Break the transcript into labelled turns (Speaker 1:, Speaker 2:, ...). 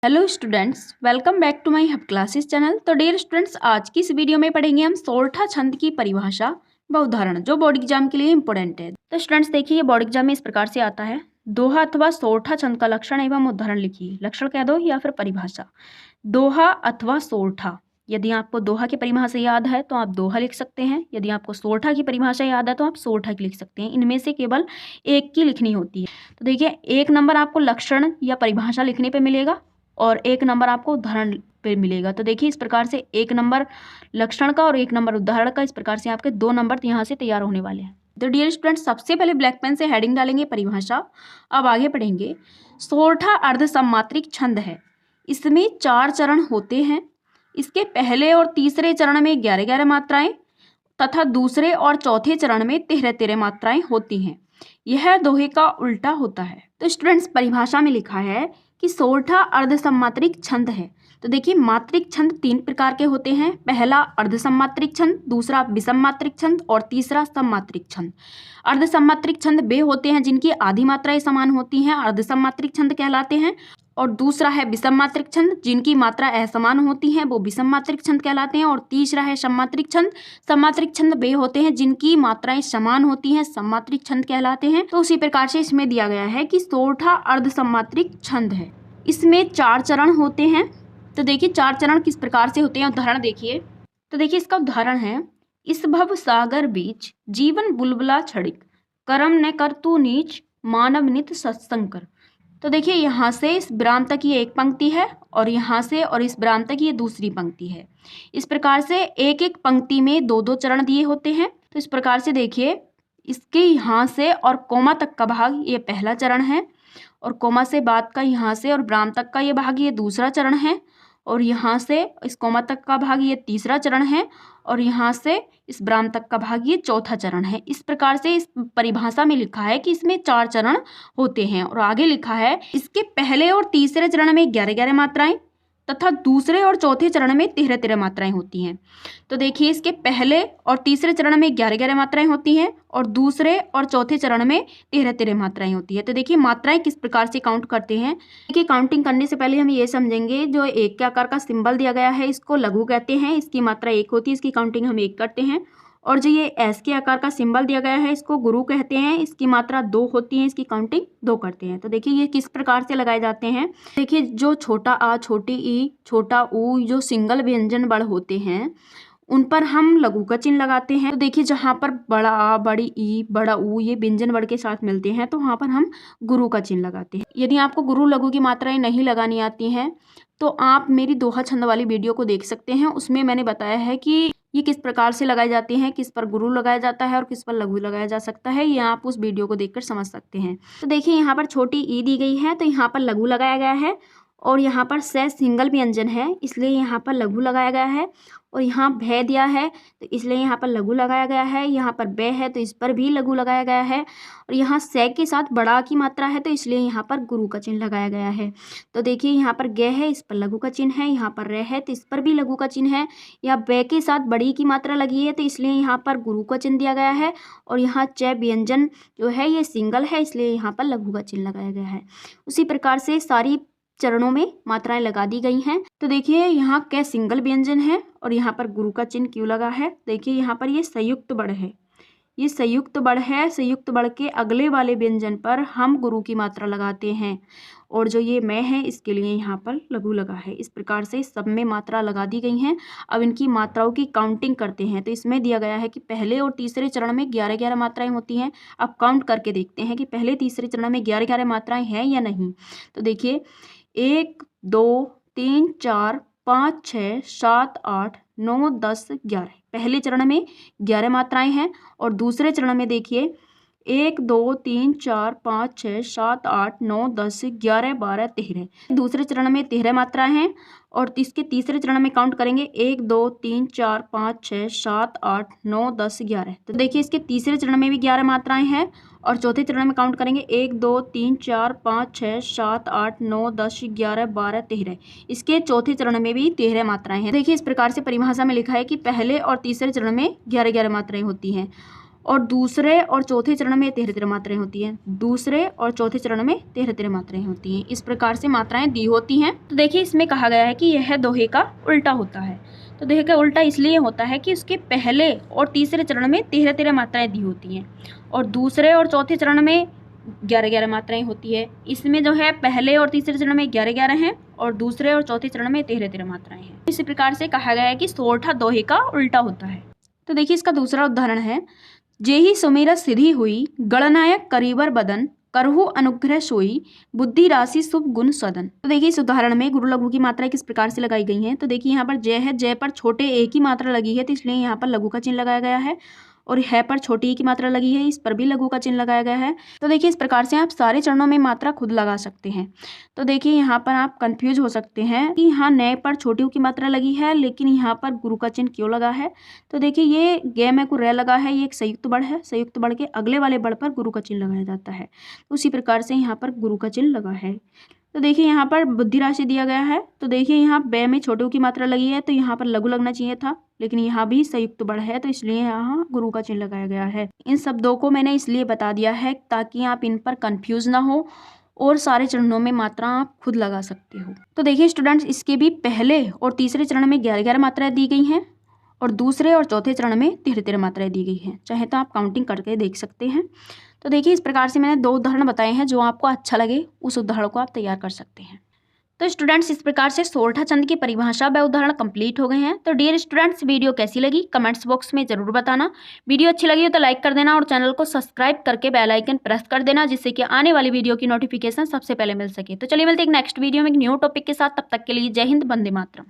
Speaker 1: Hello students, welcome back to my hub classes channel. तो dear students, आज की इस वीडियो में पढ़ेंगे हम सोरठा छंद की परिभाषा व उदाहरण जो बोर्ड एग्जाम के लिए इंपॉर्टेंट है। तो स्टूडेंट्स देखिए, ये बोर्ड एग्जाम में इस प्रकार से आता है। दोहा अथवा सोरठा छंद का लक्षण एवं उदाहरण लिखिए। लक्षण कह दो या फिर परिभाषा। दोहा अथवा सोरठा, यदि आपको दोहा की परिभाषा याद है तो आप दोहा लिख सकते हैं। यदि आपको सोरठा की परिभाषा याद है तो आप सोरठा की लिख सकते हैं। इनमें से केवल एक की लिखनी होती है। तो देखिए, 1 नंबर आपको लक्षण या परिभाषा लिखने पे मिलेगा और 1 नंबर आपको उदाहरण पे मिलेगा। तो देखिए, इस प्रकार से 1 नंबर लक्षण का और 1 नंबर उदाहरण का, इस प्रकार से आपके 2 नंबर यहाँ से तैयार होने वाले हैं। तो डियर स्टूडेंट्स, सबसे पहले ब्लैक पेन से हेडिंग डालेंगे परिभाषा। अब आगे पढ़ेंगे। सोरठा अर्ध सम्मात्रिक छंद है। इसमें 4 चरण होते हैं। इसके पहले और तीसरे चरण में 11-11 मात्राएं तथा दूसरे और चौथे चरण में 13-13 मात्राएं होती हैं। यह दोहे का उल्टा होता है। तो स्टूडेंट्स, परिभाषा में लिखा है कि सोरठा अर्ध सम्मात्रिक छंद है। तो देखिए, मात्रिक छंद 3 प्रकार के होते हैं। पहला अर्ध सम्मात्रिक छंद, दूसरा विषम मात्रिक छंद और तीसरा सममात्रिक छंद। अर्ध सम्मात्रिक छंद वे होते हैं जिनकी आधी मात्राएं समान होती हैं, अर्ध सम्मात्रिक छंद कहलाते हैं। और दूसरा है विषम मात्रिक छंद, जिनकी मात्रा असमान होती है, वो विषम मात्रिक छंद कहलाते हैं। और तीसरा है सममात्रिक छंद। सममात्रिक छंद वे होते हैं जिनकी मात्राएं समान होती हैं, सममात्रिक छंद कहलाते हैं। तो उसी प्रकार से इसमें दिया गया है कि सोरठा अर्ध सम्मात्रिक छंद है। इसमें 4 चरण होते हैं। तो देखिए, 4 चरण किस प्रकार से होते हैं, उदाहरण देखिए। तो देखिए, इसका उदाहरण है, इस भव सागर बीच जीवन बुलबुला छड़िक, करम न कर तू नीच, मानव नित सत्संग कर। तो देखिए, यहाँ से इस विराम तक ये एक पंक्ति है और यहाँ से और इस विराम तक ये दूसरी पंक्ति है। इस प्रकार से एक एक पंक्ति में 2-2 चरण दिए होते हैं। तो इस प्रकार से देखिए, इसके यहाँ से और कोमा तक का भाग ये पहला चरण है, और कोमा से बाद का यहाँ से और विराम तक का ये भाग ये दूसरा चरण है, और यहाँ से इस कोमा तक का भाग ये तीसरा चरण है, और यहाँ से इस विराम तक का भाग ये चौथा चरण है। इस प्रकार से इस परिभाषा में लिखा है कि इसमें 4 चरण होते हैं। और आगे लिखा है, इसके पहले और तीसरे चरण में 11-11 मात्राएं तथा दूसरे और चौथे चरण में 13-13 मात्राएं होती हैं। तो देखिए, इसके पहले और तीसरे चरण में 11-11 मात्राएं होती हैं और दूसरे और चौथे चरण में 13-13 मात्राएं होती है। तो देखिए, मात्राएं किस प्रकार से काउंट करते हैं। देखिए, काउंटिंग करने से पहले हम ये समझेंगे, जो 1 के आकार का सिंबल दिया गया है इसको लघु कहते हैं। इसकी मात्रा 1 होती है, इसकी काउंटिंग हम 1 करते हैं। और जो ये एस के आकार का सिंबल दिया गया है इसको गुरु कहते हैं, इसकी मात्रा 2 होती है, इसकी काउंटिंग 2 करते हैं। तो देखिए, ये किस प्रकार से लगाए जाते हैं। देखिए, जो छोटा आ, छोटी ई, छोटा ऊ, जो सिंगल व्यंजन वर्ण होते हैं उन पर हम लघु का चिन्ह लगाते हैं। तो देखिए, जहाँ पर बड़ा आ, बड़ी ई, बड़ा ऊ ये व्यंजन वर्ण के साथ मिलते हैं तो वहाँ पर हम गुरु का चिन्ह लगाते हैं। यदि आपको गुरु लघु की मात्राएं नहीं लगानी आती हैं तो आप मेरी दोहा छंद वाली वीडियो को देख सकते हैं। उसमें मैंने बताया है कि ये किस प्रकार से लगाए जाते हैं, किस पर गुरु लगाया जाता है और किस पर लघु लगाया जा सकता है। ये आप उस वीडियो को देखकर समझ सकते हैं। तो देखिए, यहाँ पर छोटी ई दी गई है तो यहाँ पर लघु लगाया गया है, और यहाँ पर से सिंगल व्यंजन है इसलिए यहाँ पर लघु लगाया गया है। और यहाँ भय दिया है तो इसलिए यहाँ पर लघु लगाया गया है। यहाँ पर बे है तो इस पर भी लघु लगाया गया है। और यहाँ से के साथ बड़ा की मात्रा है तो इसलिए यहाँ पर गुरु का चिन्ह लगाया गया है। तो देखिए, यहाँ पर गे है, इस पर लघु का चिन्ह है। यहाँ पर रे है तो इस पर भी लघु का चिन्ह है। यहाँ बे के साथ बड़ी की मात्रा लगी है तो इसलिए यहाँ पर गुरु का चिन्ह दिया गया है। और यहाँ च व्यंजन जो है ये सिंगल है इसलिए यहाँ पर लघु का चिन्ह लगाया गया है। उसी प्रकार से सारी चरणों में मात्राएं लगा दी गई हैं। तो देखिए, यहाँ कै सिंगल व्यंजन है और यहाँ पर गुरु का चिन्ह क्यों लगा है। देखिए, यहाँ पर ये संयुक्त बड़ है, ये संयुक्त बड़ है। संयुक्त बड़ के अगले वाले व्यंजन पर हम गुरु की मात्रा लगाते हैं, और जो ये मैं है इसके लिए यहाँ पर लघु लगा है। इस प्रकार से सब में मात्रा लगा दी गई हैं। अब इनकी मात्राओं की काउंटिंग करते हैं। तो इसमें दिया गया है कि पहले और तीसरे चरण में 11-11 मात्राएं होती हैं। अब काउंट करके देखते हैं कि पहले तीसरे चरण में 11-11 मात्राएं हैं या नहीं। तो देखिए, 1 2 3 4 5 6 7 8 9 10 11 पहले चरण में 11 मात्राएं हैं। और दूसरे चरण में देखिए, 1 2 3 4 5 6 7 8 9 10 11 12 13 दूसरे चरण में 13 मात्राएं हैं। और इसके तीसरे चरण में काउंट करेंगे 1 2 3 4 5 6 7 8 9 10 11। तो देखिए, इसके तीसरे चरण में भी 11 मात्राएं हैं। और चौथे चरण में काउंट करेंगे 1 2 3 4 5 6 7 8 9 10 11 12 13। इसके चौथे चरण में भी 13 मात्राएं हैं। देखिए, इस प्रकार से परिभाषा में लिखा है कि पहले और तीसरे चरण में 11-11 मात्राएं होती हैं। और दूसरे और चौथे चरण में 13-13 मात्राएं होती हैं। दूसरे और चौथे चरण में 13-13 मात्राएं होती हैं। इस प्रकार से मात्राएं दी होती हैं। तो देखिए इसमें कहा गया है कि यह दोहे का उल्टा होता है। तो दोहे का उल्टा इसलिए होता है कि उसके पहले और तीसरे चरण में 13-13 मात्राएं दी होती हैं और दूसरे और चौथे चरण में 11-11 मात्राएं होती है। इसमें जो है पहले और तीसरे चरण में 11-11 हैं और दूसरे और चौथे चरण में 13-13 मात्राएं हैं। इसी प्रकार से कहा गया है कि सोरठा दोहे का उल्टा होता है। तो देखिए इसका दूसरा उदाहरण है, जेहि सुमेरा सिद्धि हुई, गणनायक करीबर बदन, करहु अनुग्रह सोई, बुद्धि राशि शुभ गुण सदन। तो देखिए इस उदाहरण में गुरु लघु की मात्रा किस प्रकार से लगाई गई है। तो देखिए यहाँ पर जय है, जय पर छोटे ए की मात्रा लगी है तो इसलिए यहाँ पर लघु का चिन्ह लगाया गया है और है पर छोटी ई की मात्रा लगी है, इस पर भी लघु का चिन्ह लगाया गया है। तो देखिए इस प्रकार से आप सारे चरणों में मात्रा खुद लगा सकते हैं। तो देखिए यहाँ पर आप कंफ्यूज हो सकते हैं कि यहाँ नए पर छोटी ऊ की मात्रा लगी है लेकिन यहाँ पर गुरु का चिन्ह क्यों लगा है। तो देखिए ये गे में को रे लगा है, ये एक संयुक्त बड़ है, संयुक्त बड़ के अगले वाले बड़ पर गुरु का चिन्ह लगाया जाता है। तो उसी प्रकार से यहाँ पर गुरु का चिन्ह लगा है। तो देखिए यहाँ पर बुद्धि राशि दिया गया है। तो देखिए यहाँ बे में छोटे ऊ की मात्रा लगी है तो यहाँ पर लघु लगना चाहिए था, लेकिन यहाँ भी संयुक्त बड़ है तो इसलिए यहाँ गुरु का चिन्ह लगाया गया है। इन शब्दों को मैंने इसलिए बता दिया है ताकि आप इन पर कंफ्यूज ना हो और सारे चरणों में मात्रा आप खुद लगा सकते हो। तो देखिए स्टूडेंट्स, इसके भी पहले और तीसरे चरण में 11-11 मात्राएं दी गई हैं और दूसरे और चौथे चरण में 13-13 मात्राएं दी गई हैं। चाहे तो आप काउंटिंग करके देख सकते हैं। तो देखिए इस प्रकार से मैंने 2 उदाहरण बताए हैं, जो आपको अच्छा लगे उस उदाहरण को आप तैयार कर सकते हैं। तो स्टूडेंट्स, इस प्रकार से सोरठा छंद की परिभाषा व उदाहरण कंप्लीट हो गए हैं। तो डियर स्टूडेंट्स, वीडियो कैसी लगी कमेंट्स बॉक्स में जरूर बताना। वीडियो अच्छी लगी हो तो लाइक कर देना और चैनल को सब्सक्राइब करके बेल आइकन प्रेस कर देना, जिससे कि आने वाली वीडियो की नोटिफिकेशन सबसे पहले मिल सके। तो चलिए मिलते हैं एक नेक्स्ट वीडियो में एक न्यू टॉपिक के साथ। तब तक के लिए जय हिंद, वंदे मातरम।